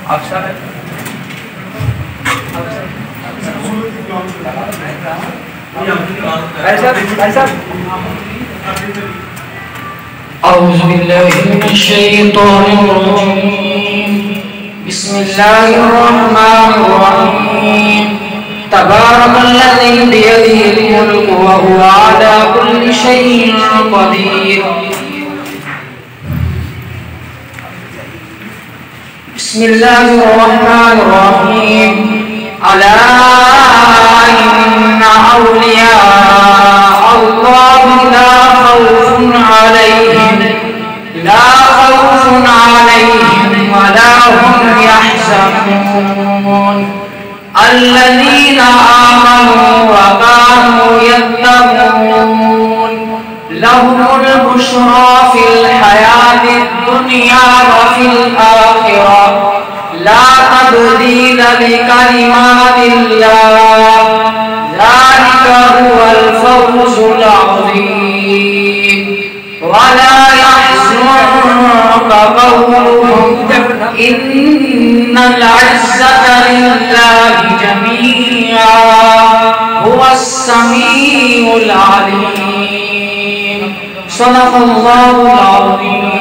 अक्षर है ऐसा أعوذ بالله من الشيطان الرجيم بسم الله الرحمن الرحيم تبارك الذي بيده الملك وهو على كل شيء قدير بسم الله الرحمن الرحيم ألا إن أولياء الله لا خوف عليهم ولا هم يحزنون الذين آمنوا وكانوا يتقون لهم البشرى في الحياة الدنيا وفي الآخرة لا تبديل لكلمات الله ذلك هو الفوز العظيم ولا يحزنك قولهم إن العزة لله جميعا هو السميع العليم صدق الله العظيم